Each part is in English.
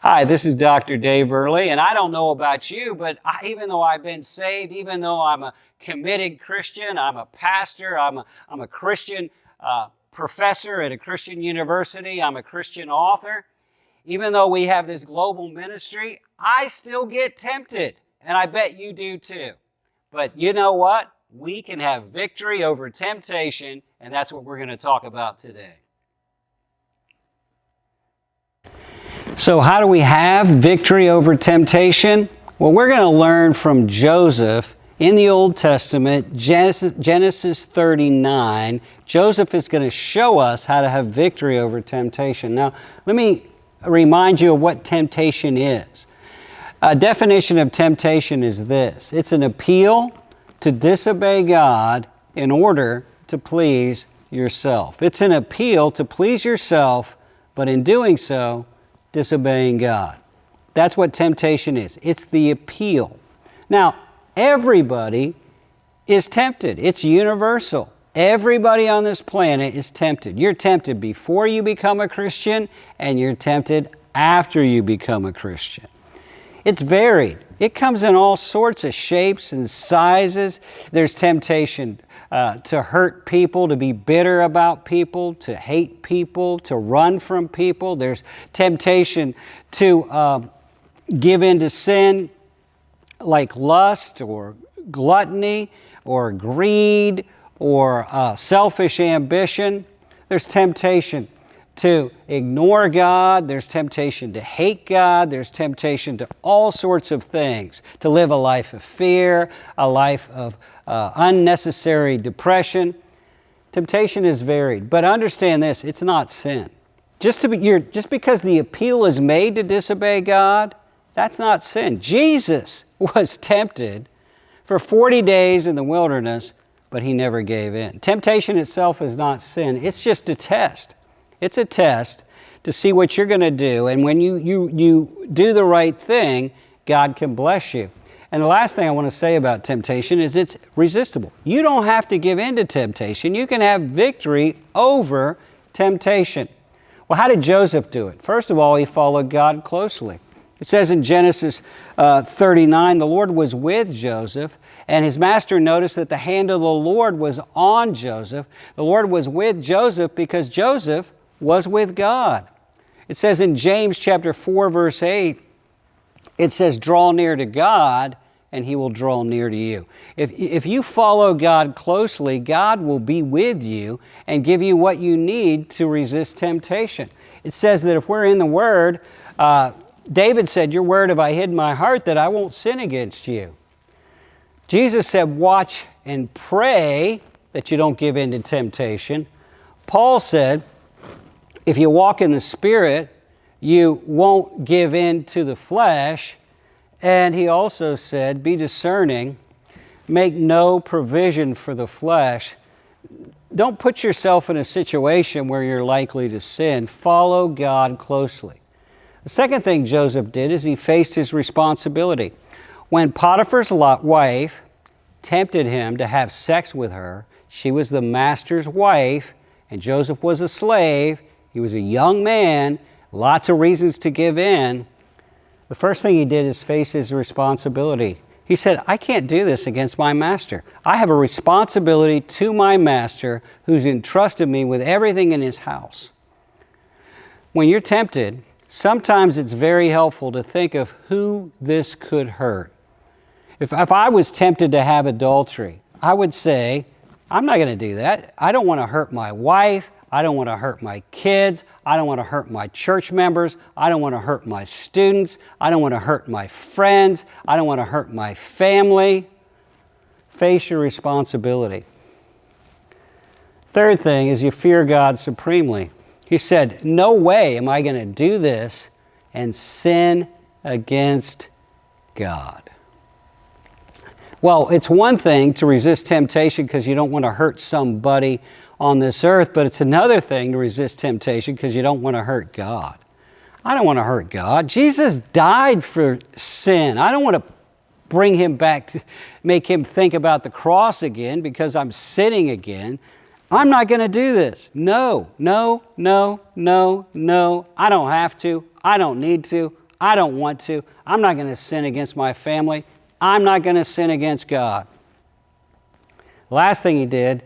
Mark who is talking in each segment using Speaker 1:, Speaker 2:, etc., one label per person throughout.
Speaker 1: Hi, this is Dr. Dave Early, and I don't know about you, but even though I've been saved, even though I'm a committed Christian, I'm a pastor, I'm a Christian professor at a Christian university, I'm a Christian author, even though we have this global ministry, I still get tempted, and I bet you do too. But you know what? We can have victory over temptation, and that's what we're going to talk about today. So how do we have victory over temptation? Well, we're going to learn from Joseph in the Old Testament, Genesis 39. Joseph is going to show us how to have victory over temptation. Now, let me remind you of what temptation is. A definition of temptation is this: it's an appeal to disobey God in order to please yourself. It's an appeal to please yourself, but in doing so, disobeying God. That's what temptation is. It's the appeal. Now, everybody is tempted. It's universal. Everybody on this planet is tempted. You're tempted before you become a Christian, and you're tempted after you become a Christian. It's varied. It comes in all sorts of shapes and sizes. There's temptation to hurt people, to be bitter about people, to hate people, to run from people. There's temptation to give in to sin like lust or gluttony or greed or selfish ambition. There's temptation to ignore God. There's temptation to hate God. There's temptation to all sorts of things, to live a life of fear, a life of unnecessary depression. Temptation is varied, but understand this: it's not sin. Just because the appeal is made to disobey God, that's not sin. Jesus was tempted for 40 days in the wilderness, but he never gave in. Temptation itself is not sin. It's just a test. It's a test to see what you're going to do, and when you do the right thing, God can bless you. And the last thing I want to say about temptation is it's resistible. You don't have to give in to temptation. You can have victory over temptation. Well, how did Joseph do it? First of all, he followed God closely. It says in Genesis 39, the Lord was with Joseph, and his master noticed that the hand of the Lord was on Joseph. The Lord was with Joseph because Joseph was with God. It says in James chapter 4, verse 8, it says, draw near to God, and he will draw near to you. If you follow God closely, God will be with you and give you what you need to resist temptation. It says that if we're in the Word, David said, your word have I hid in my heart that I won't sin against you. Jesus said, watch and pray that you don't give in to temptation. Paul said, if you walk in the Spirit, you won't give in to the flesh. And he also said, be discerning, make no provision for the flesh. Don't put yourself in a situation where you're likely to sin. Follow God closely. The second thing Joseph did is he faced his responsibility. When Potiphar's wife tempted him to have sex with her, she was the master's wife, and Joseph was a slave. He was a young man, lots of reasons to give in. The first thing he did is face his responsibility. He said, I can't do this against my master. I have a responsibility to my master who's entrusted me with everything in his house. When you're tempted, sometimes it's very helpful to think of who this could hurt. If I was tempted to have adultery, I would say, I'm not going to do that. I don't want to hurt my wife. I don't want to hurt my kids. I don't want to hurt my church members. I don't want to hurt my students. I don't want to hurt my friends. I don't want to hurt my family. Face your responsibility. Third thing is you fear God supremely. He said, no way am I going to do this and sin against God. Well, it's one thing to resist temptation because you don't want to hurt somebody on this earth, but it's another thing to resist temptation because you don't want to hurt God. I don't want to hurt God. Jesus died for sin. I don't want to bring him back to make him think about the cross again because I'm sinning again. I'm not going to do this. No. I don't have to. I don't need to. I don't want to. I'm not going to sin against my family. I'm not going to sin against God. Last thing he did,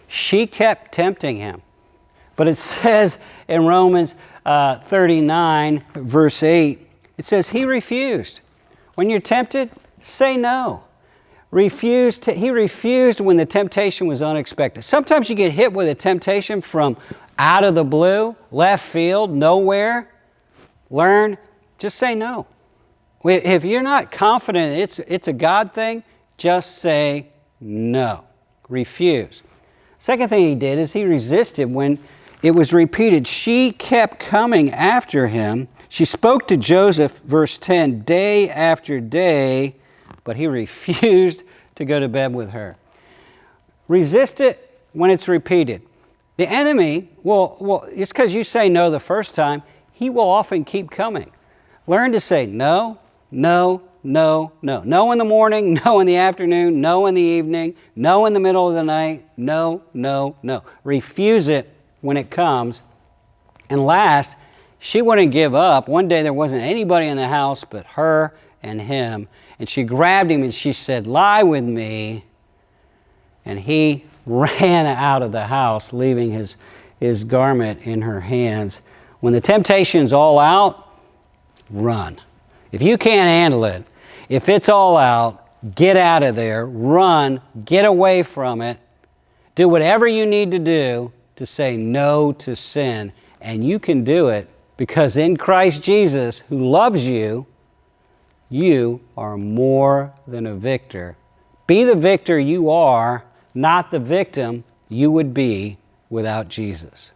Speaker 1: she kept tempting him. But it says in Romans 39, verse 8, it says he refused. When you're tempted, say no. He refused when the temptation was unexpected. Sometimes you get hit with a temptation from out of the blue, left field, nowhere. Just say no. If you're not confident it's a God thing, just say no. Refuse. Second thing he did is he resisted when it was repeated. She kept coming after him. She spoke to Joseph, verse 10, day after day, but he refused to go to bed with her. Resist it when it's repeated. The enemy it's because you say no the first time, he will often keep coming. Learn to say no, no, no, no. No in the morning, no in the afternoon, no in the evening, no in the middle of the night, no, no, no. Refuse it when it comes. And last, she wouldn't give up. One day there wasn't anybody in the house but her and him. And she grabbed him and she said, lie with me. And he ran out of the house, leaving his garment in her hands. When the temptation's all out, run. If you can't handle it, if it's all out, get out of there, run, get away from it. Do whatever you need to do to say no to sin. And you can do it because in Christ Jesus, who loves you, you are more than a victor. Be the victor you are, not the victim you would be without Jesus.